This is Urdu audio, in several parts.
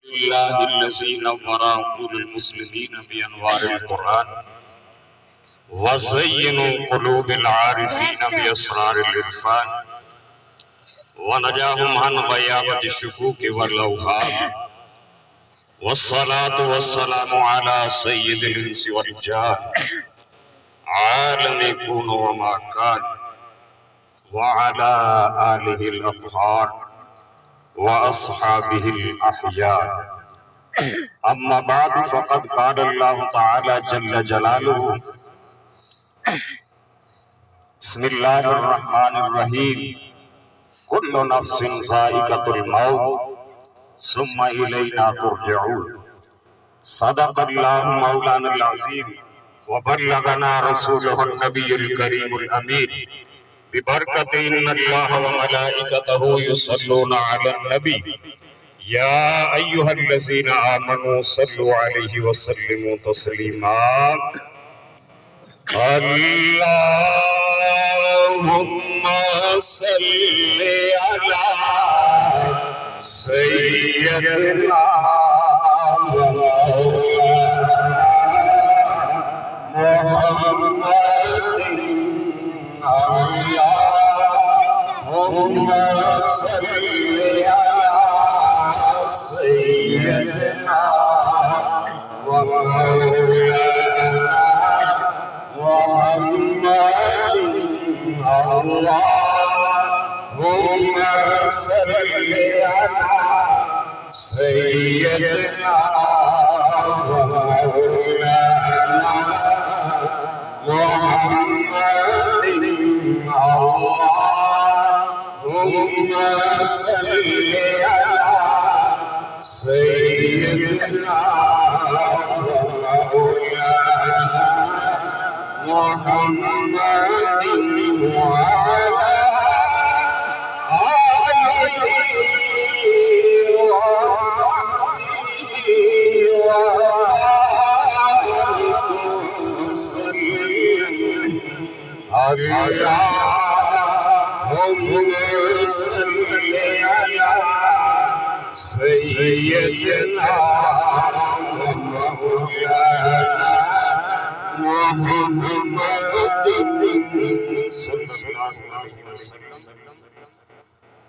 الله الذي نور عقول المسلمين بأنوار القرآن وزين قلوب العارفين بأسرار العرفان ونجاهم عن غيابة الشكوك والأوهام والصلاة والسلام على سيد الإنس والجان عالم كون وما كان وعلى آله الأطهار وأصحابه الأحياء. أما بعد فقد قال الله تعالى جل جلاله بسم الله الرحمن الرحيم كل نفس ذائقة الموت ثم إلينا ترجعون. صدق الله مولانا العظيم وبلغنا رسوله النبي الكريم الأمين ببركة إن الله وملائكته يصلون على النبي يا أيها الذين آمنوا صلوا عليه وسلموا تسليما. اللهم صل على سيدنا محمد اللهم صل على سيدنا ومولانا محمد اللهم صل على سيدنا ومولانا محمد اللهم صل على سيدنا ومولانا محمد وعلى آله وصحبه وسلم. اللهم صل على سيدنا ومولانا محمد صلی اللہ علیہ وسلم.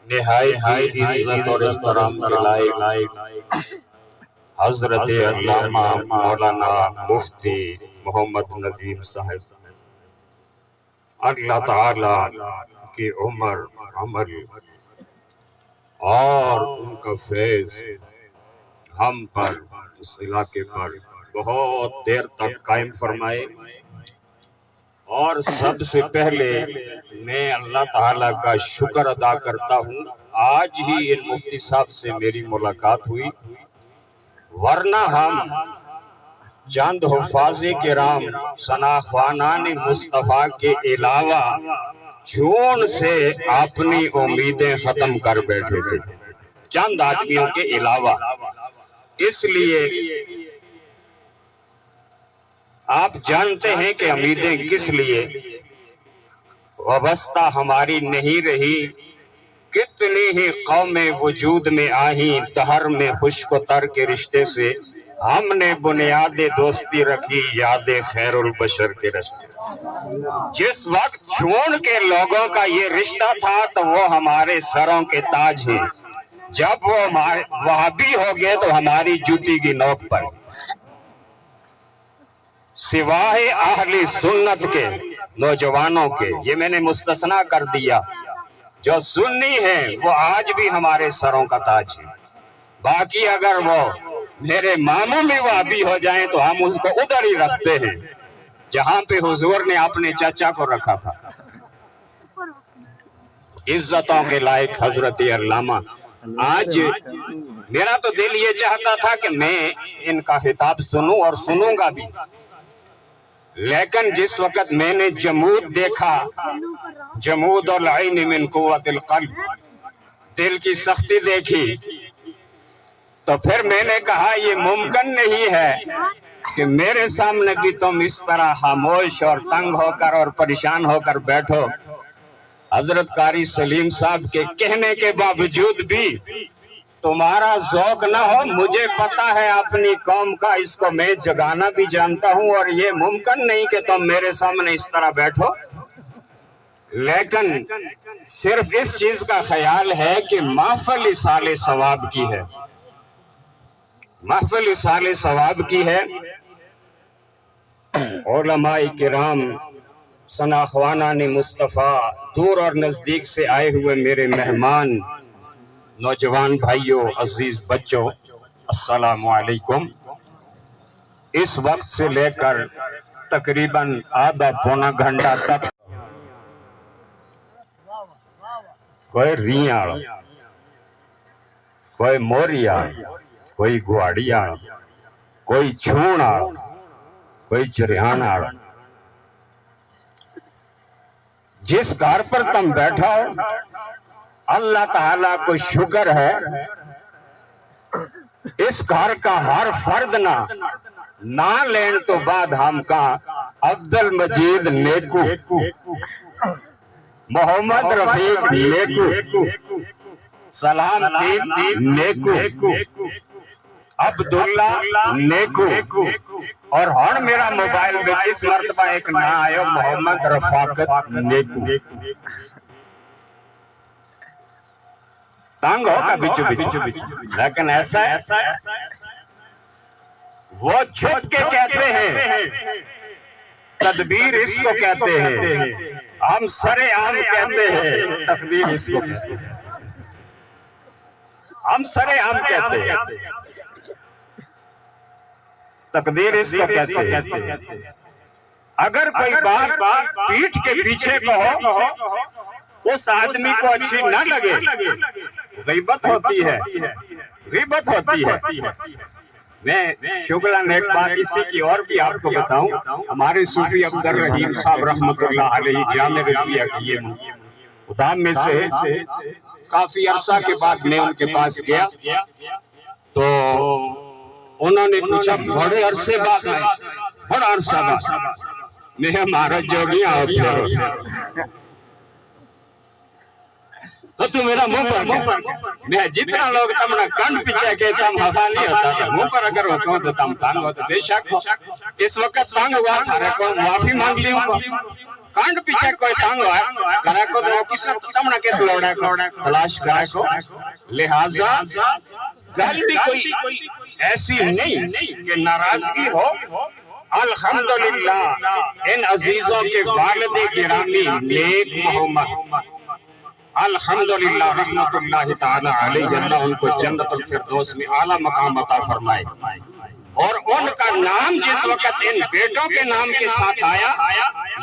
نہایت عزت اور احترام کے لائق حضرت علامہ مولانا مفتی محمد ندیم صاحب اللہ تعالی کی عمر عمل اور ان کا فیض ہم پر اس علاقے پر بہت دیر تک قائم فرمائے. اور سب سے پہلے میں اللہ تعالیٰ کا شکر ادا کرتا ہوں آج ہی ان مفتی صاحب سے میری ملاقات ہوئی، ورنہ ہم چند حفاظ کرام شناخوانان مصطفیٰ کے علاوہ جون سے اپنی امیدیں ختم کر بیٹھے تھے، چند آدمیوں کے علاوہ. اس لیے آپ جانتے ہیں کہ امیدیں کس لیے وابستہ ہماری نہیں رہی. کتنی ہی قومیں وجود میں آئیں دہر میں خشک و تر کے رشتے سے، ہم نے بنیاد دوستی رکھی یاد خیر البشر کے رشتے سے. جس وقت چھوڑ کے لوگوں کا یہ رشتہ تھا تو وہ ہمارے سروں کے تاج ہیں، جب وہ وہابی ہو گئے تو ہماری جوتی کی نوک پر. سوائے اہل سنت کے نوجوانوں کے، یہ میں نے مستثنا کر دیا، جو سنی ہیں وہ آج بھی ہمارے سروں کا تاج ہے. باقی اگر وہ میرے ماموں میں وہابی ہو جائیں تو ہم اس کو ادھر ہی رکھتے ہیں جہاں پہ حضور نے اپنے چچا کو رکھا تھا. عزتوں کے لائق حضرت علامہ، آج میرا تو دل یہ چاہتا تھا کہ میں ان کا خطاب سنوں اور سنوں گا بھی، لیکن جس وقت میں نے جمود دیکھا، جمود العین من قوت القلب، دل کی سختی دیکھی، تو پھر میں نے کہا یہ ممکن نہیں ہے کہ میرے سامنے بھی تم اس طرح خاموش اور تنگ ہو کر اور پریشان ہو کر بیٹھو. حضرت قاری سلیم صاحب کے کہنے کے باوجود بھی تمہارا ذوق نہ ہو، مجھے پتا ہے اپنی قوم کا، اس کو میں جگانا بھی جانتا ہوں، اور یہ ممکن نہیں کہ تم میرے سامنے اس طرح بیٹھو، لیکن صرف اس چیز کا خیال ہے کہ محفل اصال ثواب کی ہے، محفل اصال ثواب کی ہے۔ علماء کرام، شناخوانان مصطفیٰ، دور اور نزدیک سے آئے ہوئے میرے مہمان، نوجوان بھائیوں، عزیز بچوں، السلام علیکم۔ اس وقت سے لے کر تقریباً آدھا پونا گھنٹہ تک کوئی ریاڑ، کوئی موریاڑ، کوئی گواڑیاڑ، کوئی چھوناڑ، کوئی چریاناڑ، جس گھر پر تم بیٹھا ہو، اللہ تعالیٰ کو شکر ہے، اس گھر کا ہر فرد نہ لین تو بعد ہم کا عبد المجید نیکو، محمد رفیق نیکو، سلام الدین نیکو، عبداللہ نیکو، اور ہن میرا موبائل میں اس مرتبہ ایک نہ آئے محمد رفاقت نیکو۔ تانگ ہوگا بچو بچو، لیکن ایسا ہے، وہ چھپ کے کہتے ہیں، تدبیر اس کو کہتے ہیں، ہم سر عام کہتے ہیں، تقدیر اس کو کہتے ہیں، ہم سر عام کہتے ہیں، تقدیر اس کو کہتے ہیں۔ اگر کوئی بات پیٹھ کے پیچھے کہو، اس آدمی کو اچھی نہ لگے، غیبت ہوتی ہے، غیبت ہوتی ہے۔ میں شغلن ایک بات اسی کی اور بھی آپ کو بتاؤں، ہمارے صوفی عبدالرحیم صاحب رحمت اللہ علیہ جامع رضویہ کیے ادام میں سے کافی عرصہ کے بعد میں ان کے پاس گیا تو انہوں نے پوچھا، بڑے عرصے بعد آئے، بڑا عرصہ بعد میں ہمارا جوگیاں ہوتے تو میرا منہ پر میں جتنا لوگ تمنا کنڈ پیچھے کہ تم ہوا نہیں ہوتا تھا، منہ پر اگر ہوتا تو تم تانگ ہو، تو بے شک ہو، اس وقت تانگ ہوا تھا، رکھو معافی مانگ لی ہوں، کنڈ پیچھے کوئی تانگ ہوا کرے کو تو کسی تمنا کے تلوڑے کو تلاش کرے کو، لہٰذا گل بھی کوئی ایسی نہیں کہ ناراضگی ہو۔ الحمدللہ ان عزیزوں کے والد گرامی نیک محمد، الحمدللہ رحمت اللہ تعالی علیہ، اللہ ان کو جنت الفردوس میں اعلیٰ مقام عطا فرمائے، اور ان کا نام جس وقت ان بیٹوں کے نام کے ساتھ آیا،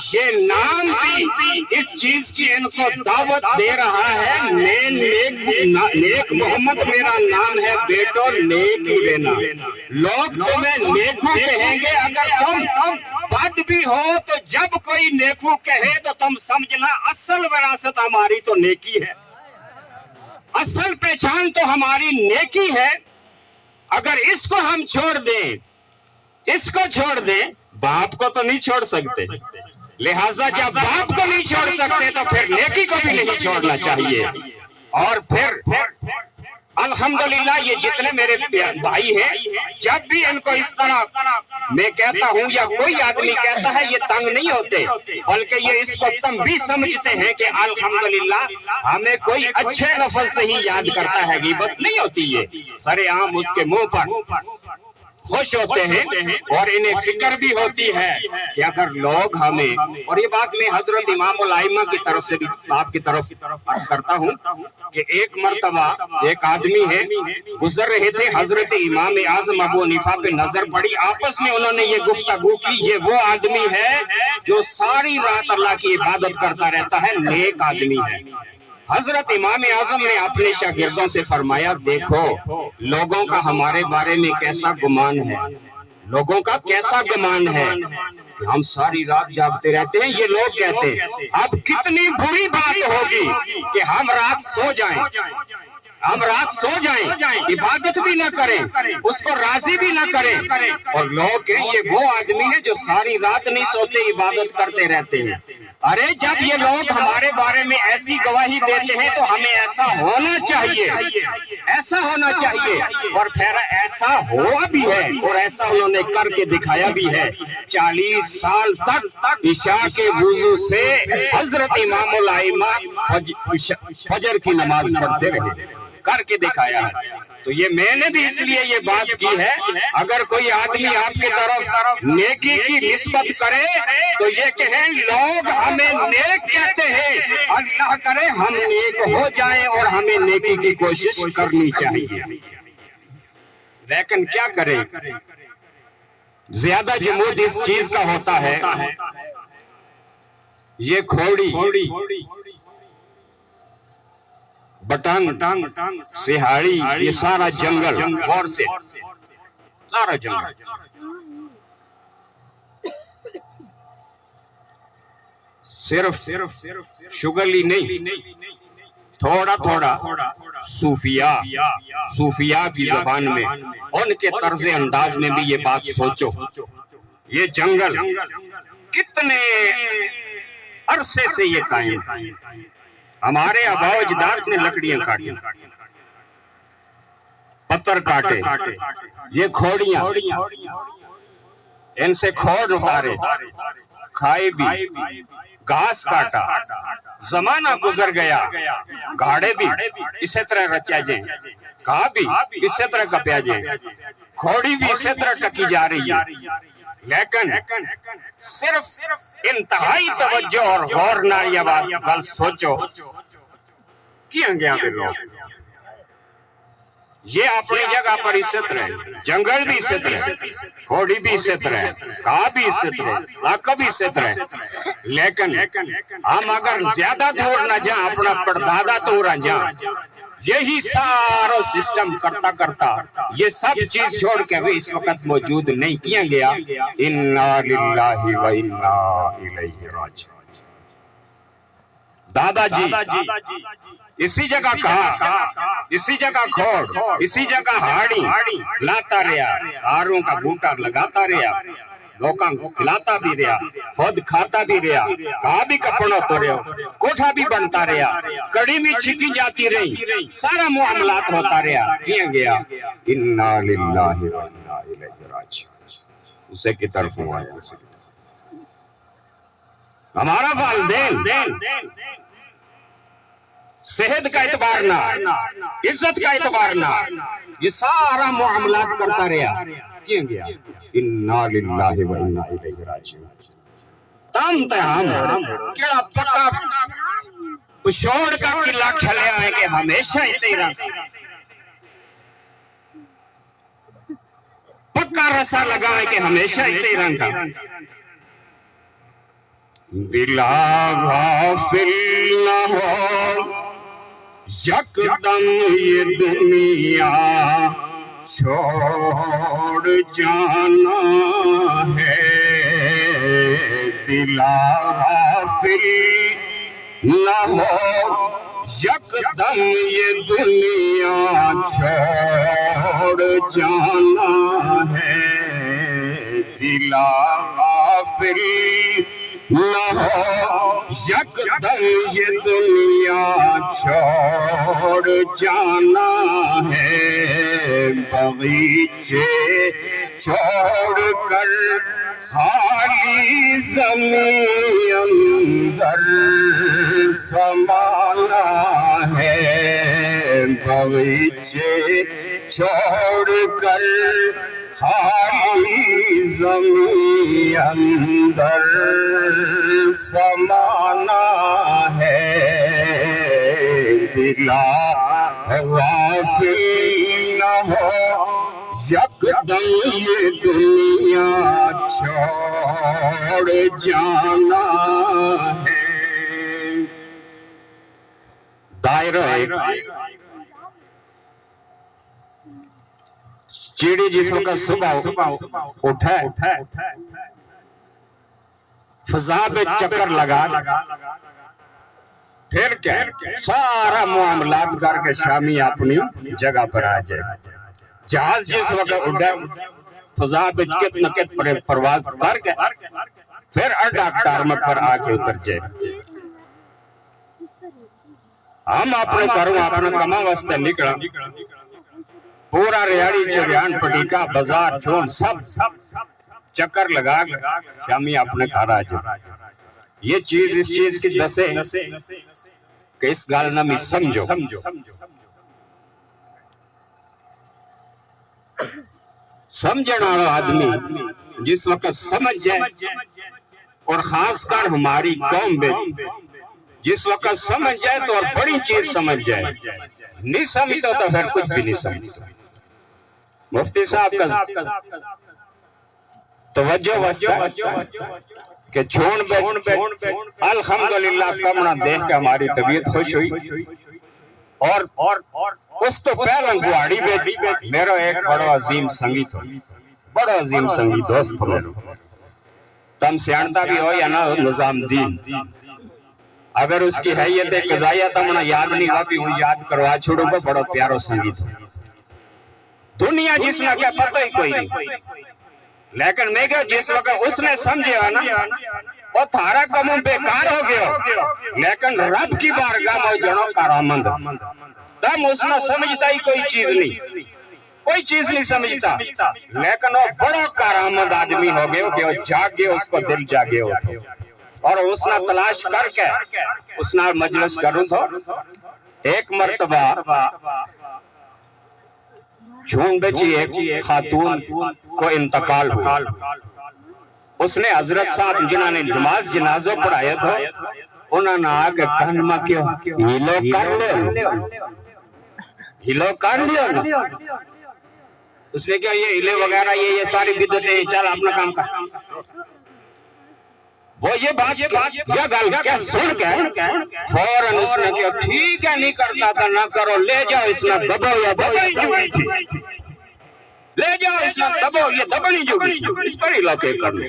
یہ نام بھی اس چیز کی ان کو دعوت دے رہا ہے، نیک محمد میرا نام ہے، بیٹو نیک ہی لینا، لوگ تمہیں نیکو کہیں گے، اگر تم بد بھی ہو تو جب کوئی نیکو کہے تو تم سمجھنا اصل وراثت ہماری تو نیکی ہے، اصل پہچان تو ہماری نیکی ہے۔ اگر اس کو ہم چھوڑ دیں، اس کو چھوڑ دیں، باپ کو تو نہیں چھوڑ سکتے، لہٰذا جب باپ کو نہیں چھوڑ سکتے تو پھر نیکی کو بھی نہیں چھوڑنا چاہیے۔ اور پھر الحمدللہ یہ جتنے میرے بھائی ہیں، جب بھی ان کو اس طرح میں کہتا ہوں یا کوئی آدمی کہتا ہے، یہ تنگ نہیں ہوتے، بلکہ یہ اس کو تم بھی سمجھتے ہیں کہ الحمدللہ ہمیں کوئی اچھے لفظ سے ہی یاد کرتا ہے، غیبت نہیں ہوتی، یہ سر عام اس کے منہ پر خوش ہوتے ہیں، اور انہیں فکر بھی ہوتی ہے کہ اگر لوگ ہمیں، اور یہ بات میں حضرت امام الائمہ کی طرف سے بھی آپ کی طرف عرض کرتا ہوں کہ ایک مرتبہ ایک آدمی ہے، گزر رہے تھے، حضرت امام اعظم ابو حنیفہ پہ نظر پڑی، آپس میں انہوں نے یہ گفتگو کی، یہ وہ آدمی ہے جو ساری رات اللہ کی عبادت کرتا رہتا ہے، نیک آدمی ہے۔ حضرت امام اعظم نے اپنے شاگردوں سے فرمایا، دیکھو لوگوں کا ہمارے بارے میں کیسا گمان ہے، لوگوں کا کیسا گمان ہے کہ ہم ساری رات جاگتے رہتے ہیں، یہ لوگ کہتے ہیں اب کتنی بری بات ہوگی کہ ہم رات سو جائیں، ہم رات سو جائیں، عبادت بھی نہ کریں، اس کو راضی بھی نہ کریں، اور لوگ کہیں یہ وہ آدمی ہے جو ساری رات نہیں سوتے، عبادت کرتے رہتے ہیں۔ ارے جب یہ لوگ ہمارے بارے میں ایسی گواہی دیتے ہیں تو ہمیں ایسا ہونا چاہیے، ایسا ہونا چاہیے، اور پھر ایسا ہوا بھی ہے، اور ایسا انہوں نے کر کے دکھایا بھی ہے۔ 40 سال تک عشاء کے وضو سے حضرت امام الائمہ فجر کی نماز پڑھتے رہے، کر کے دکھایا ہے۔ تو یہ میں نے بھی اس لیے یہ بات کی ہے، اگر کوئی آدمی آپ کی طرف نیکی کی نسبت کرے تو یہ کہیں لوگ ہمیں نیک کہتے ہیں، اللہ کرے ہم نیک ہو جائیں اور ہمیں نیکی کی کوشش کرنی چاہیے۔ لیکن کیا کریں، زیادہ جمود اس چیز کا ہوتا ہے، یہ کھوڑی، بٹنگ، سہاڑی، یہ سارا جنگل، غور سے سارا جنگل، صرف شگل ہی نہیں، تھوڑا تھوڑا صوفیاء کی زبان میں، ان کے طرز انداز میں بھی یہ بات سوچو۔ یہ جنگل کتنے عرصے سے یہ قائم، ہمارے آباء و اجداد نے لکڑیاں کاٹی، پتھر کاٹے، یہ کھوڑیاں، ان سے کھوڑ اتارے، کھائی بھی، گھاس کاٹا، زمانہ گزر گیا، گاڑے بھی اسی طرح رچا جائیں، کہا بھی اسی طرح کپیا جائیں، کھوڑی بھی اسی طرح ٹکی جا رہی ہے، لیکن صرف انتہائی توجہ اور غور نہ یہ بات گل سوچو، کیا گیا پہ لوگ یہ اپنی جگہ پر اسی طرح، جنگل بھی اسی طرح، کھوڑی بھی اسی طرح، کہا بھی اسی طرح، علاقہ بھی اسی طرح، لیکن ہم اگر زیادہ دور نہ جائیں، اپنا پردادا تو رہ جائیں، یہی سارا سسٹم کرتا کرتا یہ سب چیز چھوڑ کے وہ اس وقت موجود نہیں کیا گیا۔ اِنَّا لِلَّهِ وَإِنَّا إِلَيْهِ راجعون۔ دادا جی اسی جگہ کہا، اسی جگہ کھوڑ، اسی جگہ ہاڑی لاتا رہا، ہاروں کا بوٹا لگاتا رہا، لوکاں کو کھلاتا بھی رہا، خود کھاتا بھی رہا، کہا بھی کپڑوں تو رہا، کوٹھا بھی بنتا رہا، کڑی بھی چھکی جاتی رہی، سارا معاملات ہوتا رہا، کیا گیا اِنَّا لِلَّهِ وَإِنَّا إِلَيْهِ راجعون۔ اسے کی طرف ہوا ہے، ہمارا والدین صحت کا اعتبار نہ، عزت کا اعتبار نہ، یہ سارا معاملات کرتا رہا، کیا گیا اِنَّا لِلَّهِ وَإِنَّا إِلَيْهِ راجعون۔ تم تے ہم کیا پکا پشوڑ کا قلعہ کھلے آئے کہ ہمیشہ ہی تیرا، پکا رسا لگائے کہ ہمیشہ ہی تیرا تھا، دلا غافل نہ ہو یکدم یہ دنیا چھوڑ جانا ہے، دلا غافل نہ ہو یکدم یہ دنیا چھوڑ جانا ہے، دلا غافل نہ ہو یکدم یہ دنیا چھوڑ جانا ہے، باغیچے چھوڑ کر خالی زمین اندر سمانا ہے، باغیچے چھوڑ کر خالی زمین اندر سمانا ہے، دلا غافل نہ ہو یکدم یہ دنیا چھوڑ جانا ہے۔ دائرہ چیڑی جس وقت صبح اٹھا فضا پہ چکر لگا، پھر کیا سارا معاملات کر کے شامی اپنی جگہ پر آ جائے، جہاز جس وقت اٹھا فضا پہ کت نہ کت پرواز کر کے پھر اڈا کارمک پر آ کے اتر جائے. ہم اپنے کروں اپنے کما واسطے نکلا. پورا ریاڑی چریان پٹیکا بازار چون سب چکر لگا شامی اپنے گھر آ جائے. یہ چیز اس چیز کی دسے کہ اس گال نمی سمجھو. سمجھنا آدمی جس وقت سمجھ جائے اور خاص کر ہماری قوم میں جس وقت سمجھ جائے تو اور بڑی چیز سمجھ جائے. نہیں سمجھتا تو پھر کچھ بھی نہیں سمجھتا. مفتی صاحب کا توجہ واسطہ کہ چھوڑ بیٹھ الحمدللہ کمنا دیکھ کے ہماری طبیعت خوش ہوئی. اور اس تو پہلا گواڑی بیٹی میرا ایک بڑا عظیم سنگیت بڑا عظیم سنگیت دوست ہو میرا. تم سیانتا بھی ہو یا نہ نظام دین اگر اس کی حیثیت قضائیہ تمنا یاد نہیں ہوا بھی ہوں یاد کروا چھوڑوں کو. بڑا پیارا سنگیت دنیا جس نے کیا پتہ ہی کوئی نہیں. لیکن میں کہ جس وقت اس نے سمجھے نا وہ تھارا کموں بیکار ہو گیا لیکن رب کی بارگاہ میں جنوں کارآمد تم اس نے سمجھتا ہی کوئی چیز نہیں سمجھتا. لیکن وہ بڑا کارآمد آدمی ہو گیا کہ وہ جاگ گئے اس کو دل جاگے ہوتے اور اس نے تلاش کر کے اس نے مجلس کروں تو ایک مرتبہ جھون بچی ایک خاتون کو انتقال ہوا. اس نے حضرت صاحب جنہوں نے نماز جنازوں پڑھایا تھا انہوں نے آگے کہنما کیوں ہیلو کر لیا. اس نے کہا یہ ہلے وغیرہ یہ ساری بدعتیں چل اپنا کام کر. وہ یہ بات یا گل کیا سن کے فوراً اس نے کہا ٹھیک ہے نہیں کرتا تھا نہ کرو لے جاؤ اس نے دبو یا دبنی جوگی تھی لے جاؤ اس نے دبو یہ دبنی جوگی تھی اس پر علاقے کرنے.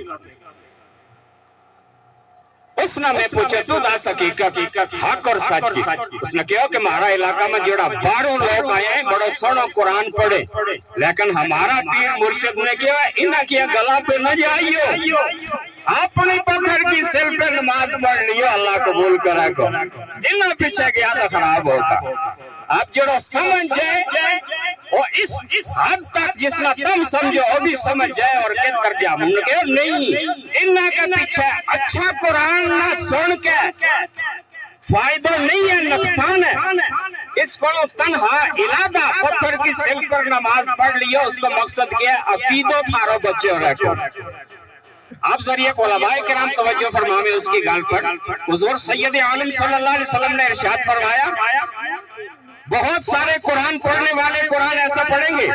اس نے میں پوچھے تو داس حقیقت حق اور سچ کی. اس نے کہا کہ ہمارا علاقہ میں جوڑا 12 لوگ آئے ہیں بڑا سونا قرآن پڑھے لیکن ہمارا پیر مرشد نے کہا انہاں کیا گلا پہ نہ جائیو اپنی پتھر کی سل پہ نماز پڑھ لیو اللہ قبول کرا کو. انہاں پیچھے گیا تو خراب ہوگا. آپ جڑو سمجھ جائے وہ اس حد تک جس میں تم سمجھو وہ بھی سمجھ جائے اور کہ ترجمہ ہم نے کہا نہیں انہاں کے پیچھے اچھا قرآن نہ سن کے فائدہ نہیں ہے نقصان ہے. اس کو تنہا ارادہ پتھر کی سل پر نماز پڑھ لیو اس کا مقصد کیا عقیدو تھارو بچے ہو رہے کو. آپ ذریعہ علماء کرام توجہ فرمائے اس کی گال پر. حضور سید عالم صلی اللہ علیہ وسلم نے ارشاد فرمایا بہت سارے قرآن پڑھنے والے قرآن ایسا پڑھیں گے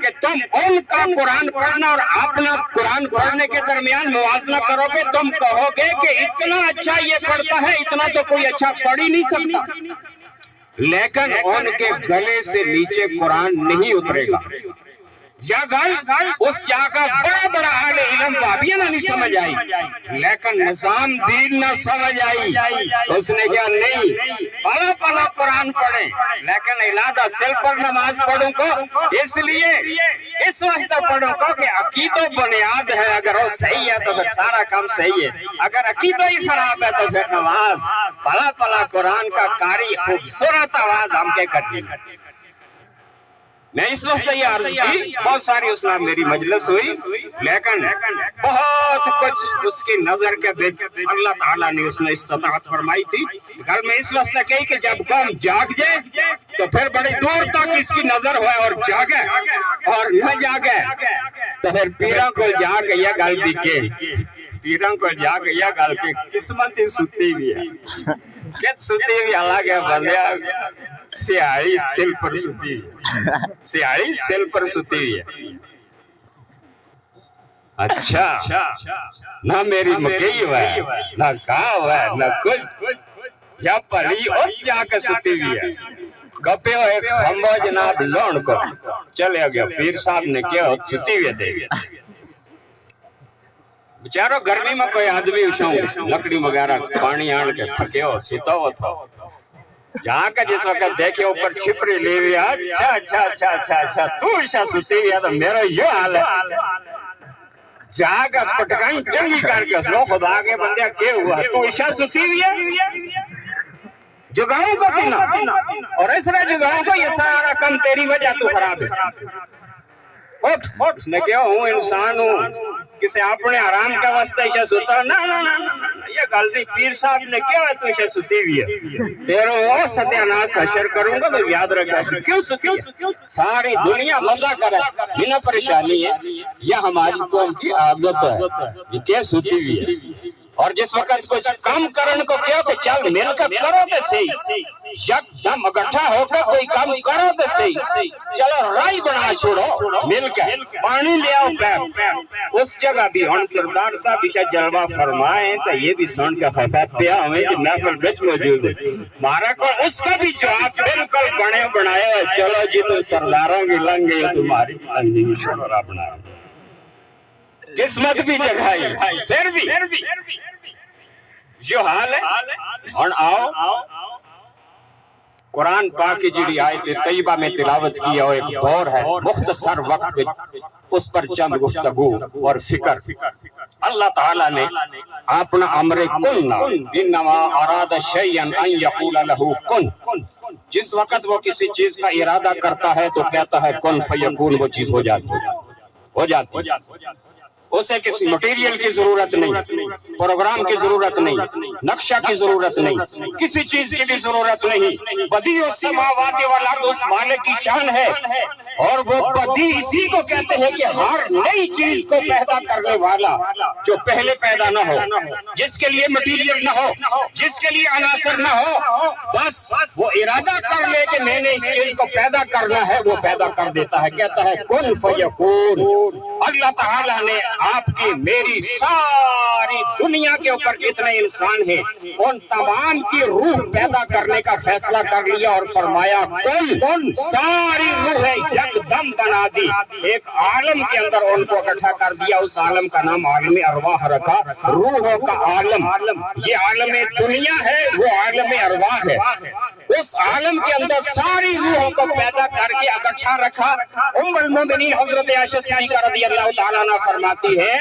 کہ تم ان کا قرآن پڑھنا اور اپنا قرآن پڑھنے کے درمیان موازنہ کرو گے تم کہو گے کہ اتنا اچھا یہ پڑھتا ہے اتنا تو کوئی اچھا پڑھ ہی نہیں سکتا. لیکن ان کے گلے سے نیچے قرآن نہیں اترے گا. یا گل اس جگہ بڑا بڑا اہل علم بابیاں نہیں سمجھ آئی لیکن نظام دین نہ سمجھ آئی. اس نے کہا نہیں پلا پلا قرآن پڑھیں لیکن علادہ سل پر نماز پڑھوں کو اس لیے اس واسطہ پڑھوں کو کہ عقیدہ بنیاد ہے. اگر وہ صحیح ہے تو پھر سارا کام صحیح ہے. اگر عقیدہ ہی خراب ہے تو پھر نماز پلا پلا قرآن کا قاری خوبصورت آواز ہم کے کرتی. میں اس وقت یہ عرض کی بہت ساری اس نے میری مجلس ہوئی لیکن بہت کچھ اس کی نظر کے اللہ تعالیٰ نے اس نے استطاعت فرمائی تھی. گھر میں اس وقت کہی کہ جب قوم جاگ جائے تو پھر بڑی دور تک اس کی نظر ہوئے اور جاگے اور نہ جاگے تو پھر پیروں کو جاگ یہ گل بھی کے پیروں کو جاگ یہ گل کے قسمت ہی ستی بھی ہے کہ ستی بھی اللہ کے بندے سیاہی سل پر ستی سیاہی سل پر ستی ہے. اچھا نہ میری مکئی ہوا ہے نہ کہا ہوا ہے نہ کچھ یا پلی اور جا کے ستی بھی ہے. کپے ہو ایک ہمو جناب لون کو چلے گیا پیر صاحب نے کیا ستی ہوئے دے گیا. بچارو گرمی میں کوئی آدمی اشاؤں لکڑی وغیرہ پانی آن کے تھکے ہو ستا ہو تھا جہاں کا جس وقت دیکھے اوپر چھپری لے ہوئی اچھا تو اشا ستی ہوئی ہے تو میرا یہ حال ہے. جاگا پٹکائی چنگی کر کے سنو خدا کے بندے کیا ہوا تو عشاء سسی ہوئی ہے جگاؤں کو کنا اور اس نے جگاؤں کو یہ سارا کم تیری وجہ تو خراب ہے اٹھ اس نے کہا ہوں انسان ہوں کسی اپنے آرام کا واسطہ عشاء سوتا نا یہ غلطی پیر صاحب نے کیا ہے تو عشاء سوتی ہوئی ہے تیروں وہ ستیاناس حشر کروں گا تو یاد رکھا کیوں سوتی ساری دنیا مزہ کرے بنا پریشانی ہے یہ ہماری قوم کی عادت ہے یہ کیا سوتی ہوئی ہے اور جس وقت کچھ کام کرن کو کیا کہ چل مل کر کرو دے صحیح یک دم اکٹھا ہو کر کوئی کام کرو دے صحیح چلو رائی بنا چھوڑو مل کر پانی لے آؤ پیر اس جگہ بھی ہن سردار صاحب عشاء جلوہ فرمائیں تو یہ بھی سن کا خفیت پیا ہمیں کہ محفل بچ موجود ہے مارا کو اس کا بھی جواب بالکل بنے بنائے ہوئے چلو جی تو سرداروں کی لنگ گئی تمہاری لنگ گئی چھوڑا بنا قسمت بھی جگائی پھر بھی جو حال ہے اور آؤ قرآن پاک کی جڑی آیت طیبہ میں تلاوت کیا اور ایک دور ہے مختصر وقت اس پر چند گفتگو اور فکر اللہ تعالیٰ نے اپنا امر کن انما اراد شیئا ان یقول له کن جس وقت وہ کسی چیز کا ارادہ کرتا ہے تو کہتا ہے کن فیکون وہ چیز ہو جاتی اسے کسی مٹیریل کی ضرورت نہیں پروگرام کی ضرورت نہیں نقشہ کی ضرورت نہیں کسی چیز کی بھی ضرورت نہیں بدیع السماوات والارض اس مالک کی شان ہے اور وہ بدیع اسی کو کہتے ہیں کہ ہر نئی چیز کو پیدا کرنے والا جو پہلے پیدا نہ ہو جس کے لیے مٹیریل نہ ہو جس کے لیے عناصر نہ ہو بس وہ ارادہ کر لے کہ میں نے اس چیز کو پیدا کرنا ہے وہ پیدا کر دیتا ہے کہتا ہے کن فیکون اللہ تعالیٰ نے آپ کی میری ساری دنیا کے اوپر جتنے انسان ہیں ان تمام کی روح پیدا کرنے کا فیصلہ کر لیا اور فرمایا کن ساری روح یکدم بنا دی ایک عالم کے اندر ان کو اکٹھا کر دیا اس عالم کا نام عالم ارواح رکھا روحوں کا عالم یہ عالم دنیا ہے وہ عالم ارواح ہے اس عالم کے اندر ساری روحوں کو پیدا کر کے اکٹھا رکھا ام المومنین حضرت عائشہ صدیقہ رضی اللہ تعالیٰ عنہ فرماتی ہے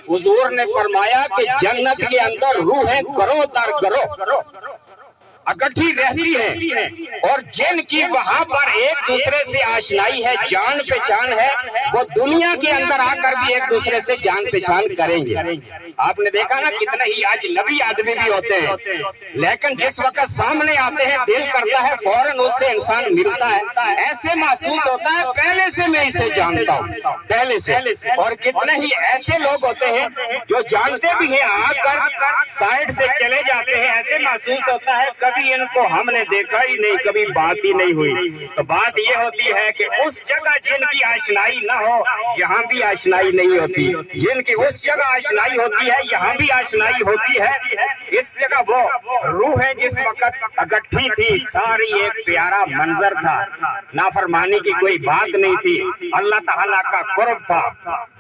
حضور نے فرمایا کہ جنت کے اندر روحیں گروہ در گروہ اکٹھی رہتی ہے اور جن کی وہاں پر ایک دوسرے سے آشنائی ہے جان پہچان ہے وہ دنیا کے اندر آ کر بھی ایک دوسرے سے جان پہچان کریں گے آپ نے دیکھا نا کتنے ہی آج نبی آدمی بھی ہوتے ہیں لیکن جس وقت سامنے آتے ہیں دل کرتا ہے فوراً اس سے انسان ملتا ہے ایسے محسوس ہوتا ہے پہلے سے میں اسے جانتا ہوں پہلے سے اور کتنے ہی ایسے لوگ ہوتے ہیں جو جانتے بھی ہیں آ کر سائڈ سے چلے جاتے ہیں ایسے محسوس ہوتا ہے کبھی ان کو ہم نے دیکھا ہی نہیں کبھی بات ہی نہیں ہوئی تو بات یہ ہوتی ہے کہ اس جگہ جن کی آشنائی نہ ہو یہاں بھی آشنائی نہیں ہوتی جن کی اس جگہ آشنائی ہوتی ہے یہاں بھی آشنائی ہوتی ہے اس جگہ وہ روح ہے جس وقت اکٹھی تھی ساری ایک پیارا منظر تھا نافرمانی کی کوئی بات نہیں تھی اللہ تعالیٰ کا قرب تھا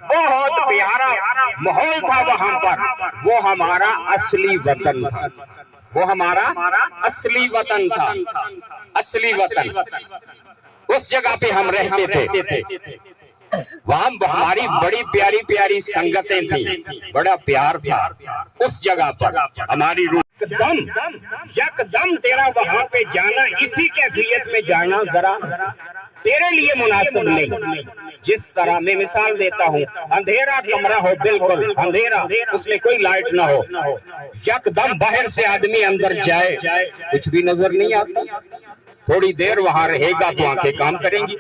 بہت پیارا ماحول تھا وہاں پر وہ ہمارا اصلی وطن تھا وہ ہمارا اصلی وطن تھا اصلی وطن اس جگہ پہ ہم رہتے تھے وہاں ہماری بڑی پیاری پیاری سنگتیں تھیں بڑا پیار تھا اس جگہ پر ہماری روح یکدم تیرا وہاں پہ جانا اسی کیفیت میں جانا ذرا تیرے لیے مناسب نہیں جس طرح میں مثال دیتا ہوں اندھیرا کمرہ ہو بالکل اندھیرا اس میں کوئی لائٹ نہ ہو یکدم باہر سے آدمی اندر جائے کچھ بھی نظر نہیں آتا تھوڑی دیر وہاں رہے گا تو آنکھیں کام کریں گی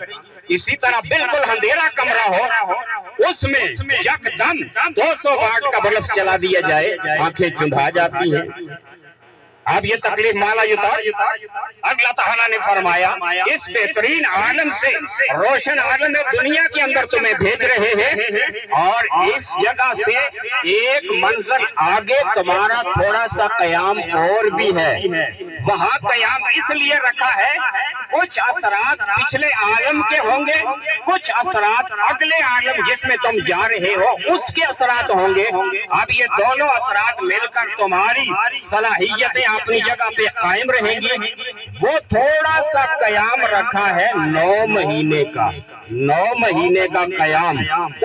اسی طرح بالکل اندھیرا کمرہ ہو اس میں یکدم 200 واٹ کا بلب چلا دیا جائے آنکھیں چندھا جاتی ہیں اب یہ تکلیف مالا اللہ تعالیٰ نے فرمایا اس بہترین عالم سے روشن عالم دنیا کے اندر تمہیں بھیج رہے ہیں اور اس جگہ سے ایک منزل آگے تمہارا تھوڑا سا قیام اور بھی ہے وہاں قیام اس لیے رکھا ہے کچھ اثرات پچھلے عالم کے ہوں گے کچھ اثرات اگلے عالم جس میں تم جا رہے ہو اس کے اثرات ہوں گے اب یہ دونوں اثرات مل کر تمہاری صلاحیتیں اپنی جگہ پہ قائم رہیں گی وہ تھوڑا سا قیام رکھا ہے 9 مہینے کا 9 مہینے کا قیام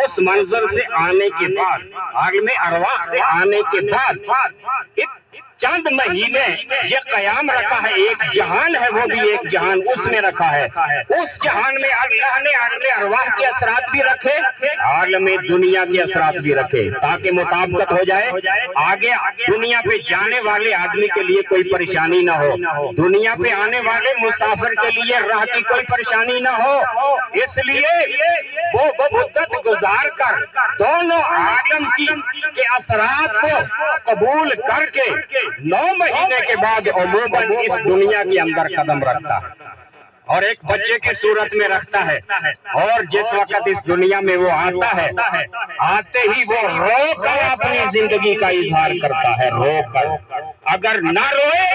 اس منزل سے آنے کے بعد، عالم ارواح سے آنے کے بعد چند مہینے یہ قیام رکھا ہے. ایک جہان ہے، وہ بھی ایک جہان اس میں رکھا ہے. اس جہان میں اللہ نے عالم ارواح کے اثرات بھی رکھے، عالم دنیا کے اثرات بھی رکھے، تاکہ مطابقت ہو جائے. آگے دنیا پہ جانے والے آدمی کے لیے کوئی پریشانی نہ ہو، دنیا پہ آنے والے مسافر کے لیے راہ کی کوئی پریشانی نہ ہو. اس لیے وہ مدت گزار کر دونوں عالم کے اثرات کو قبول کر کے 9 مہینے کے بعد عموماً اس دنیا کے اندر قدم رکھتا ہے، اور ایک بچے کی صورت میں رکھتا ہے. اور جس وقت اس دنیا میں وہ آتا ہے، آتے ہی وہ رو کر اپنی زندگی کا اظہار کرتا ہے. رو کر، اگر نہ روئے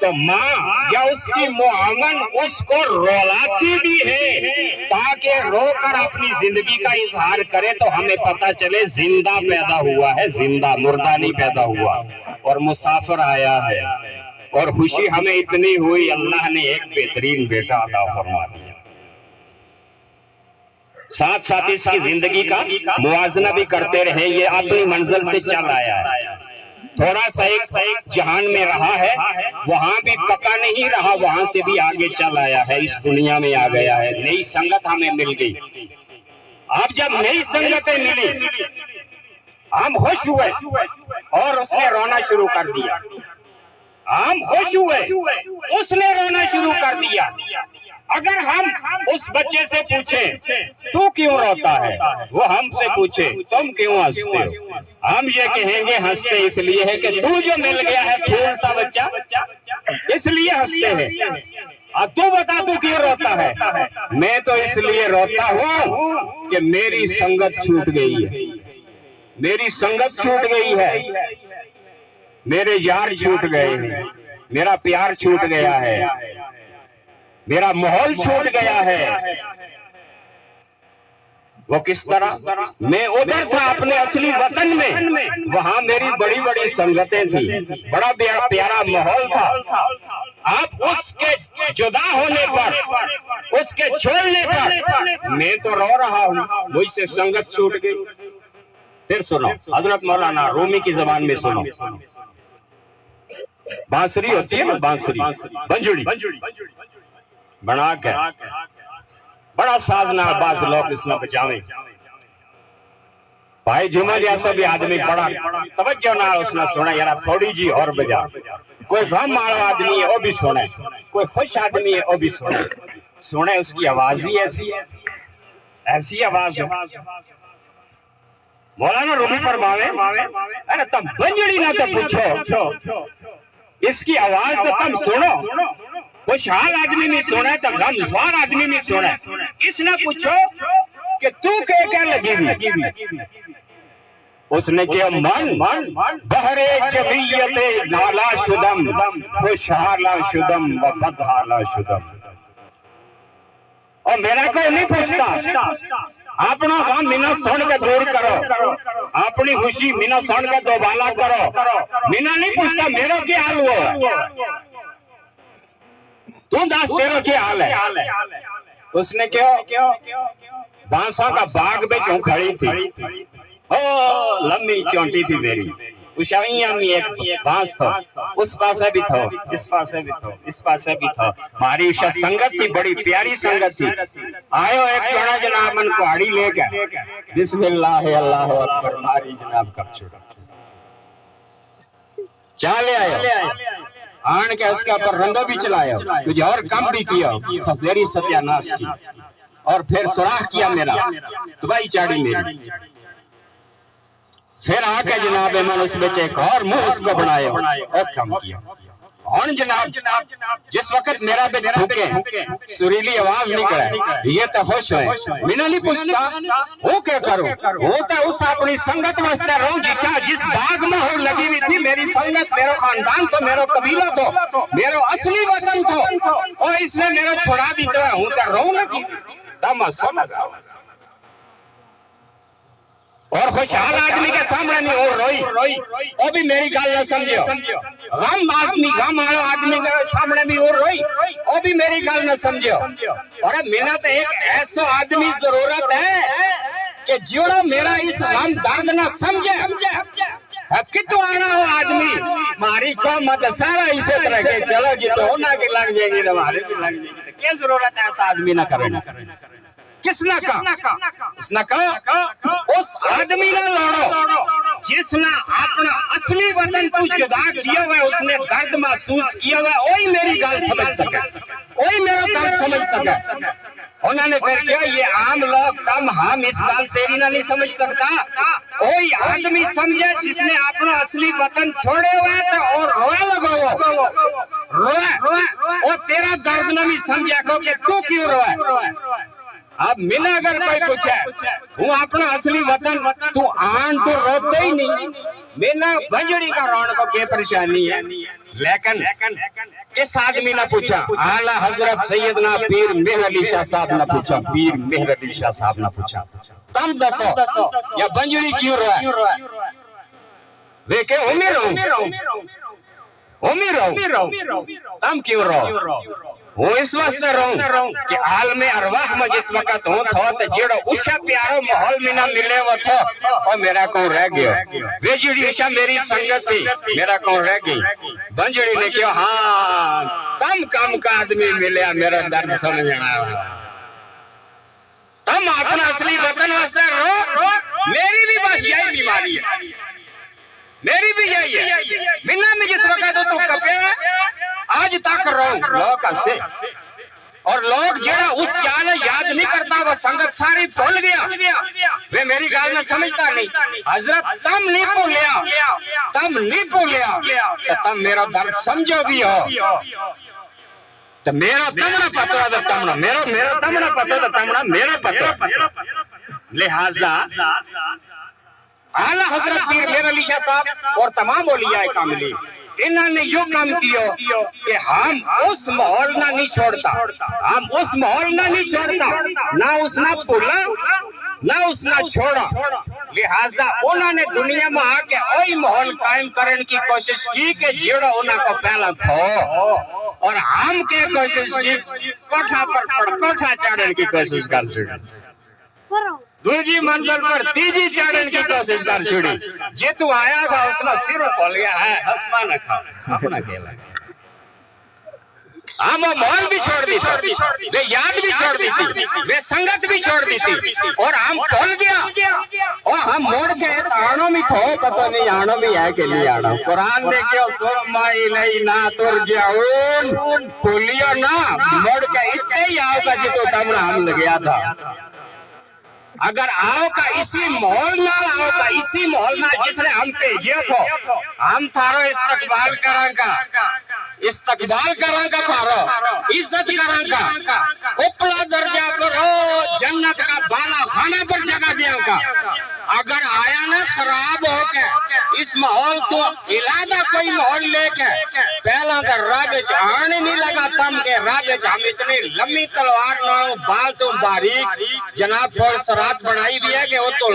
تو ماں یا اس کی معاون اس کو رولاتی بھی ہے تاکہ رو کر اپنی زندگی کا اظہار کرے، تو ہمیں پتہ چلے زندہ پیدا ہوا ہے، زندہ، مردہ نہیں پیدا ہوا. اور مسافر آیا ہے، اور خوشی ہمیں اتنی ہوئی، اللہ نے ایک بہترین بیٹا عطا فرما دیا. ساتھ ساتھ اس کی زندگی کا موازنہ بھی کرتے رہے. یہ اپنی منزل سے چل آیا ہے، تھوڑا سا ایک جہان میں رہا ہے، وہاں بھی پکا نہیں رہا، وہاں سے بھی آگے چل آیا ہے، اس دنیا میں آ گیا ہے. نئی سنگت ہمیں مل گئی. اب جب نئی سنگتیں ملی، ہم خوش ہوئے اور اس نے رونا شروع کر دیا. ہم خوش ہوئے، اس نے رونا شروع کر دیا. اگر ہم اس بچے سے پوچھیں تو کیوں روتا ہے، وہ ہم سے پوچھے تم کیوں ہنستے ہو، ہم یہ کہیں گے ہنستے اس لیے ہے کہ تو جو مل گیا ہے پھول سا بچہ، اس لیے ہنستے ہیں. تو بتا تو کیوں روتا ہے. میں تو اس لیے روتا ہوں کہ میری سنگت چھوٹ گئی ہے، میری سنگت چھوٹ گئی ہے، میرے یار چھوٹ گئے ہیں، میرا پیار چھوٹ گیا ہے، میرا ماحول چھوٹ گیا ہے. وہ کس طرح؟ میں ادھر تھا اپنے اصلی وطن میں، وہاں میری بڑی بڑی سنگتیں تھیں، بڑا پیارا ماحول تھا. اب اس کے جدا ہونے پر، اس کے چھوڑنے پر میں تو رو رہا ہوں، مجھ سے سنگت چھوٹ گئی. پھر سنو، حضرت مولانا رومی کی زبان میں سنو. بانسری ہوتی ہے نا، بانسری، بنجڑی بنا کے بڑا سازنا باز لوگ اس میں بجاویں. بھائی جمعہ جیسا بھی آدمی بڑا توجہ نہ اس نے سنا، یار تھوڑی جی اور بجا. کوئی غم والا آدمی ہے وہ بھی سنے، کوئی خوش آدمی ہے وہ بھی سنے. سنے اس کی آواز ہی ایسی آواز ہے. مولانا رومی فرماوے، ارے تم بنجڑی نہ تو پوچھو، اس کی آواز تو تم سنو. خوشحال آدمی میں سنا ہے تو غمخوار آدمی میں سنا ہے. اس نے پوچھو کہ تو کیا لگی بھی. اس نے کہا من بہرے جمعیت نالا شدم، خوشحالا شدم و بدحالا شدم. اور میرا کوئی نہیں پوچھتا، اپنا غم منا سن کے دور کرو، اپنی خوشی منا سن کے دوبالا کرو. منا نہیں پوچھتا میرا کیا حال ہوا، تو دس تیرا کیا حال ہے. اس نے کہا بانسا کا باغ میں چون کھڑی تھی، لمبی چونٹی تھی میری، اشائیاں میں ایک بانس تھا، اس پاسے بھی تھا، اس پاسے بھی تھا، اس پاسے بھی تھا. ہماری اشا سنگت تھی، بڑی پیاری سنگت تھی. آئے ایک جوڑا جناب من پہاڑی لے گئے، بسم اللہ اللہ اکبر، ہماری جناب کب چھوڑا چالے آئے، آن کے اس کے پر رنگا بھی چلایا، تجھے اور کم بھی کیا، میری ستیہ ناس کی، اور پھر سراخ کیا میرا، دبائی چاڑی میری. پھر آ کے جناب من اس بچے ایک اور منہ اس کو بنایا اور کم کیا. اور جناب جس وقت میرا بھی بھوکے سریلی آواز نکلے، یہ تو خوش ہے. میں نہیں پوچھتا وہ کیا کرو، وہ تو اس اپنی سنگت واسطے رہوں جس باغ میں ہوں لگی ہوئی تھی. میری سنگت، میرا خاندان تو، میرا قبیلہ تو، میرا اصلی وطن تو، اور اس نے میرا چھوڑا دیتا ہوں تو رہوں لگی. تم سمجھ اور خوشحال آدمی کے سامنے نہیں اور روئی وہ بھی میری گل نہ سمجھو غم والا آدمی کے سامنے بھی اور روئی وہ بھی میری گل نہ سمجھو اور میرا تو ایک ایسا آدمی ضرورت ہے کہ جوڑا میرا اس غم درد نہ سمجھے کتوں آنا ہو آدمی ماری قومت سارا اسی طرح کے چلو جی تو ہونا کہ لگ جائے گی ہمارے بھی لگ جائے گی کیا ضرورت ہے ایسا آدمی نہ کرنا کس نے کہا اس نے کہا اس آدمی نہ لڑو جس نے اپنا اصلی وطن کو جدا کیا ہوا اس نے درد محسوس کیا ہوا وہی میری گل سمجھ سکے وہی میرا درد سمجھ سکے انہوں نے پھر کیا یہ عام لوگ تم ہم اس گل تیری نہ نہیں سمجھ سکتا وہی آدمی سمجھے جس نے اپنا اصلی وطن چھوڑے ہوئے اور روئے لگو روئے وہ تیرا درد نہ بھی سمجھا کو کہ تو کیوں روئے اب منا اگر کوئی پوچھے وہ اپنا اصلی وطن تو آن تو روتے ہی نہیں منا بجڑی کا رون کو کیا پریشانی ہے لیکن کس آدمی نہ پوچھا اعلیٰ حضرت سیدنا پیر مہر علی شاہ صاحب نہ پوچھا پیر مہر علی شاہ صاحب نہ پوچھا تم دسو یا بنجڑی کیوں روئے دیکھیں امیر رہو تم کیوں رہو وہ اس واسطے رہوں کہ عالم ارواح میں جس وقت ہوں تھا تو جڑا اشا پیارو محول میں نہ ملے وہ تھا اور میرا کون رہ گیا وہ جڑی اشا میری سنگت تھی میرا کون رہ گئی بنجڑی نے کہا ہاں کم کا آدمی ملیا میرا درد سمجھنا تم اپنا اصلی وطن واسطے رو میری بھی بس یہی بیماری ہے میری بھی یہی ہے بنا میں جس وقت تو کپیا آج تک رو لوگ ہنسے اور لوگ جڑا اس جانے یاد نہیں کرتا وہ سنگت ساری بھول گیا وہ میری گال نہ سمجھتا نہیں حضرت تم نہیں بھولیا تو تم میرا درد سمجھو بھی ہو تو میرا تمنا پتہ ہے تمنا میرا تمنا پتہ ہے تمنا میرا پتہ لہذا اعلیٰ حضرت پیر مہر علی شاہ صاحب اور تمام اولیاء کاملین انہوں نے یوں کام کیا کہ ہم اس ماحول نہ نہیں چھوڑتا نہ اس نہ پولا نہ اس نہ چھوڑا لہذا انہوں نے دنیا میں آ کے وہی ماحول قائم کرنے کی کوشش کی کہ جڑا انہوں کو پہلا تھا اور ہم کے کوشش کی کوٹھا چڑھنے کی کوشش کر چکی دوسری منزل پر تیجی چڑھنے کی کوشش کر چھوڑی جی تو آیا تھا اس نے سر کھول گیا ہے ہسما نہ کھا اپنا کھیلا ہم وہ مال بھی چھوڑ دی تھی وہ یاد بھی چھوڑ دی تھی وہ سنگت بھی چھوڑ دی تھی اور ہم کھول گیا اور ہم موڑ کے آنوں بھی تھو پتہ نہیں آنوں بھی ہے کہ نہیں آنوں قرآن نے کیا ثم الینا ترجعون بولیو نا موڑ کے اتنے ہی آؤ کا جتو تمنا ہم لگیا تھا اگر آؤ کا اسی محول نہ جس نے ہم بھیجیا تھا ہم تھارو استقبال کریں گا تھارو عزت کریں گا اوپلا درجہ پر ہو جنت کا بالا خانہ پر جگہ دیا گا اگر آیا نہ خراب ہو کے اس محول تو علیحدہ کوئی محول لے کے پہلا در رابج آنے نہیں لگا تم کے رابج ہم اتنی لمبی تلوار نہ ہوں بال تو باریک جناب پھول سرات بڑھائی بھی ہے کہ وہ تو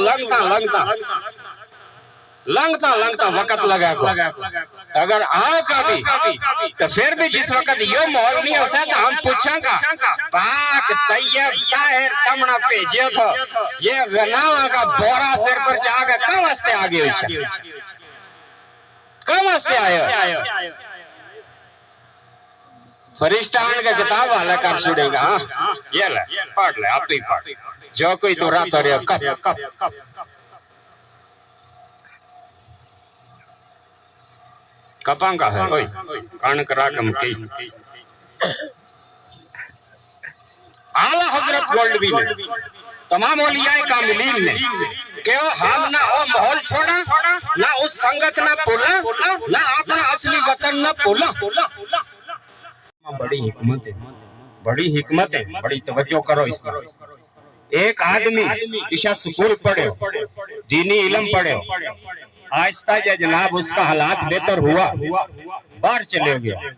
لنگتا وقت لگا کو اگر آؤ کا بھی تو پھر بھی جس وقت یہ محول نہیں ہو سکتا ہم پوچھیں گا پاک طیب طاہر تمنا بھیجیا تھا یہ غناوہ کا بورا سر پر جا کے کم واسطے آگے ہوئی کم واسطے آئے فرشتہ آن کا کتاب والا کر چھوڑے گا یہ لے پڑھ لے آپ ہی پڑھ جو کوئی تو رات ہو رہا کب کپاں کا ہے کانک راکم کی اعلیٰ حضرت گولڈوی نے تمام اولیاء کاملین نے کہ ہم نہ وہ محول چھوڑا نہ اس سنگت نہ پولا نہ اپنا اصلی وطن نہ پولا بڑی حکمت ہے بڑی توجہ کرو اس پر ایک آدمی عشاء سکول پڑھے دینی علم پڑھے آہستہ جناب اس کا حالات بہتر ہوا باہر چلے گیا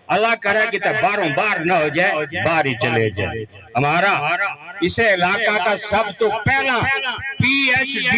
اللہ کرے کہ باہروں باہر نہ ہو جائے باہر ہی چلے جائے ہمارا اسے علاقہ کا سب تو پہلا پی PhD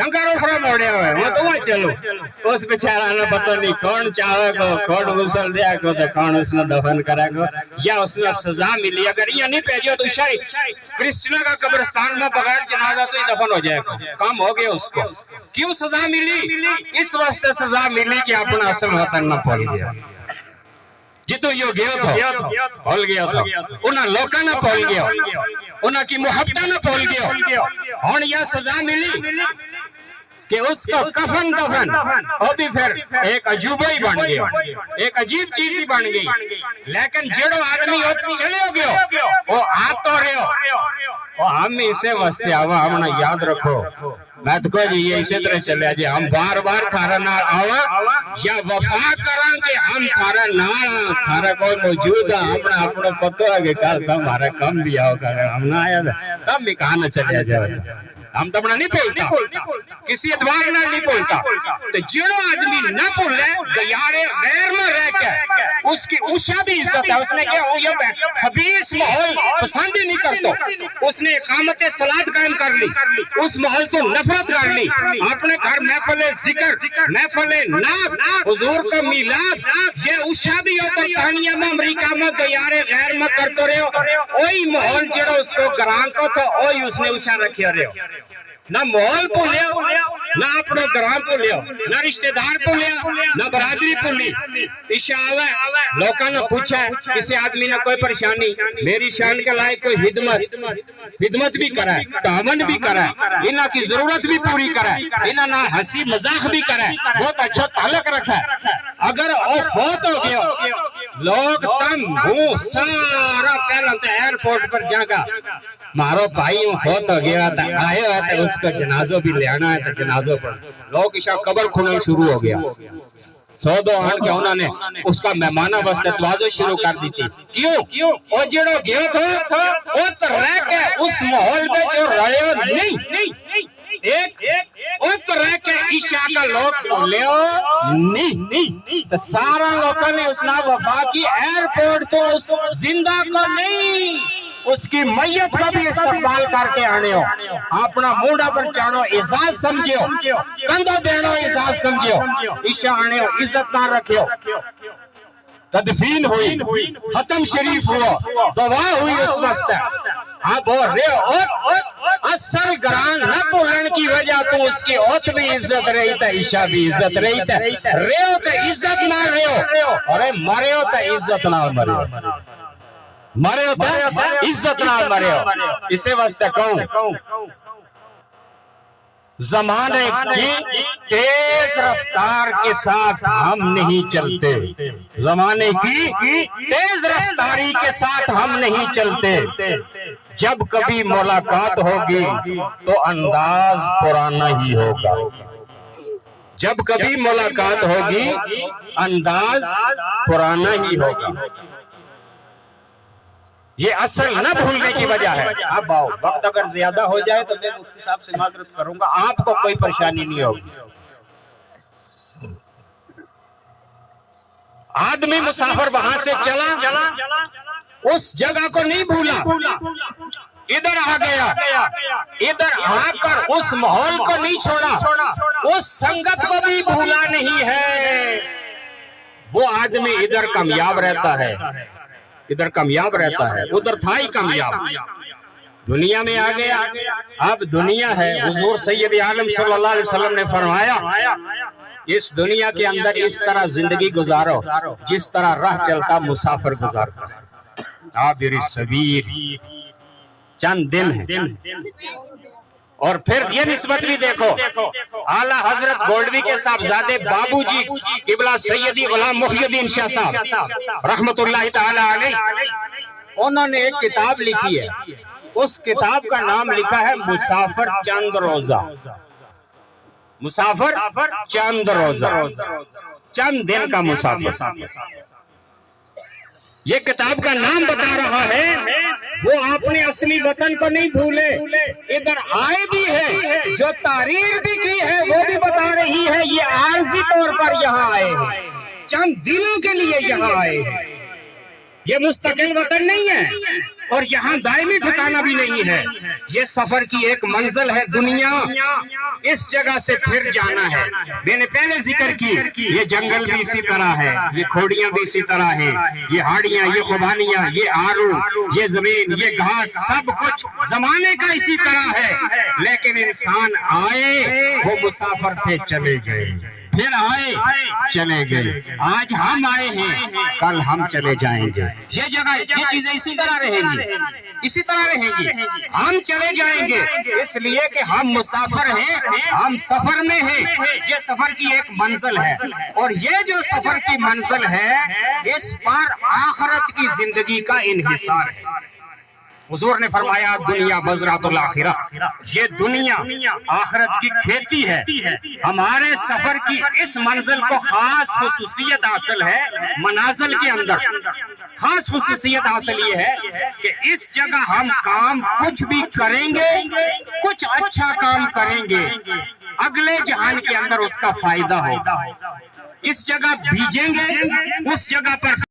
ڈنگر اوپر موڑے ہوئے وہ تو وہاں چلو اس بیچارہ نے پتہ نہیں کون چاہے کو کون غسل دیا کو تو کون اس نے دفن کرا کو یا اس نے سزا ملی اگر یہ نہیں پہنچو تو شاید کرسچنا کا قبرستان میں بغیر جنازہ تو ہی دفن ہو جائے گا کام ہو گیا اس کو کیوں سزا ملی اس واسطے سزا ملی کہ اپنا اصل وطن نہ بھول گیا جتو یہ گیا تھا بھول گیا تھا انہاں لوکاں نہ بھول گیا انہاں کی محبتہ نہ بھول گیا اور یہ سزا ملی کہ اس کو کفن دفن اور بھی پھر ایک عجوبہ ہی بن گیا ایک عجیب چیز ہی بن گئی لیکن جڑو آدمی چلے ہو گیا وہ آت تو رہے ہو ہم اسے واسطے آوا ہم نہ یاد رکھو میں تو کوئی یہ اسی طرح چلے جی ہم بار بار تھارا نال آوا یا وفا کران کہ ہم تھارا نال تھارا کوئی موجود ہے ہم اپنا پتہ ہے کہ کل تمہارا کم بھی آؤ کر ہم نہ آیا تم بھی کہاں نہ چلے جائے ہم تمہارا نہیں بولتا کسی اتوار نہ نہیں بولتا تو جڑو آدمی نہ بولے دیار غیر میں رہ کے اس کی اوشا بھی عزت ہے اس نے کیا یہ خبیث ماحول پسند ہی نہیں کرتا اس نے اقامت صلاۃ قائم کر لی اس ماحول کو نفرت کر لی اپنے گھر محفل ذکر محفل نعت حضور کا میلاد یہ اوشا بھی اوپر کہانیاں میں امریکہ میں دیار غیر میں کرتے رہے وہی ماحول جڑو اس کو گران کو تو وہی اس نے اوشا رکھے رہے نہ ماحول پولیا نہ اپنا گرام پولیا نہ رشتہ دار پولیا نہ برادری پولی اشاءاللہ لوکاں نے پوچھا کسی آدمی نے کوئی پریشانی میری شان کے لائق کوئی خدمت بھی کرائے تعاون بھی کرائے انہاں کی ضرورت بھی پوری کرائے انہاں نہ ہنسی مذاق بھی کرائے بہت اچھا تعلق رکھا ہے اگر وہ فوت ہو گیا لوگ تم ہوں سارا پہلا سے ایئرپورٹ پر جاگا مارو بھائی فوت ہو گیا تھا آئے ہوئے تھے اس کا جنازہ بھی لے آنا ہے جنازوں پر لوگ عشاء قبر کھونا شروع ہو گیا سو دو آن کے انہوں نے اس کا مہمانہ بستے توازو شروع کر دی تھی کیوں وہ جڑو گیا تھا وہ تو رہ کے اس ماحول میں جو رہے نہیں ایک وہ تو رہ کے عشاء کا لوگ لیو نہیں تو سارا لوگوں نے اس نے وفا کی ایئرپورٹ تو اس زندہ کو نہیں اس کی میت کا بھی استقبال کر کے آنے ہو اپنا موڑا پر چانو اعزاز سمجھو کندھا دینو اعزاز سمجھو عشاء آنے ہو عزت نہ رکھو تدفین ہوئی ختم شریف ہوا دعا ہوئی اس واسطے آپ ہو رہے ہو اثر گران نہ بولن کی وجہ تو اس کی اوت بھی عزت رہی تھا عشاء بھی عزت رہی تھا رہے ہو تو عزت نہ رہے ہو اور مرے ہو تو عزت نہ مرے ہو مرے ہو تو عزت نہ مرے ہو اسے واسطے کہوں زمانے کی تیز رفتار کے ساتھ ہم نہیں چلتے زمانے کی تیز رفتاری کے ساتھ ہم نہیں چلتے جب کبھی ملاقات ہوگی تو انداز پرانا ہی ہوگا جب کبھی ملاقات ہوگی انداز پرانا ہی ہوگا یہ اصل نہ بھولنے کی وجہ ہے اب آؤ وقت اگر زیادہ ہو جائے تو میں مفتی صاحب سے معذرت کروں گا آپ کو کوئی پریشانی نہیں ہوگی آدمی مسافر وہاں سے چلا اس جگہ کو نہیں بھولا ادھر آ گیا ادھر آ کر اس ماحول کو نہیں چھوڑا اس سنگت کو بھی بھولا نہیں ہے وہ آدمی ادھر کامیاب رہتا ہے ادھر کامیاب رہتا ہے ادھر تھا ہی کامیاب دنیا میں آ گیا اب دنیا ہے حضور سید عالم صلی اللہ علیہ وسلم نے فرمایا اس دنیا کے اندر اس طرح زندگی گزارو جس طرح راہ چلتا مسافر گزارتا ہے عابر السبیل چند دن ہے اور پھر یہ نسبت بھی دیکھو اعلیٰ حضرت گولڈوی کے صاحبزادے بابو جی قبلہ سیدی غلام محی الدین شاہ صاحب رحمت اللہ تعالی علیہ انہوں نے ایک کتاب لکھی ہے اس کتاب کا نام لکھا ہے مسافر چند روزہ مسافر چند روزہ چند دن کا مسافر یہ کتاب کا نام بتا رہا ہے وہ اپنے اصلی وطن کو نہیں بھولے ادھر آئے بھی ہے جو تحریر بھی کی ہے وہ بھی بتا رہی ہے یہ عارضی طور پر یہاں آئے ہیں چند دنوں کے لیے یہاں آئے ہیں یہ مستقل وطن نہیں ہے اور یہاں دائمی ٹھکانہ بھی نہیں ہے. یہ سفر کی ایک منزل ہے دنیا. اس جگہ سے پھر جانا ہے. میں نے پہلے ذکر کی یہ جنگل بھی اسی طرح ہے, یہ کھوڑیاں بھی اسی طرح ہیں, یہ ہاڑیاں, یہ خوبانیاں, یہ آرو, یہ زمین, یہ گھاس, سب کچھ زمانے کا اسی طرح ہے. لیکن انسان آئے, وہ مسافر تھے, چلے گئے, پھر آئے, چلے گئے. آج ہم آئے ہیں, کل ہم چلے جائیں گے. یہ جگہ, یہ چیزیں اسی طرح رہیں گی, اسی طرح رہیں گی. ہم چلے جائیں گے اس لیے کہ ہم مسافر ہیں, ہم سفر میں ہیں. یہ سفر کی ایک منزل ہے اور یہ جو سفر کی منزل ہے اس پر آخرت کی زندگی کا انحصار ہے. حضور نے فرمایا دنیا بذرۃ الاخرہ, یہ دنیا آخرت کی کھیتی ہے. ہمارے سفر کی اس منزل کو خاص خصوصیت حاصل ہے. منازل کے اندر خاص خصوصیت حاصل یہ ہے کہ اس جگہ ہم کام کچھ بھی کریں گے, کچھ اچھا کام کریں گے, اگلے جہان کے اندر اس کا فائدہ ہوگا. اس جگہ بھیجیں گے, اس جگہ پر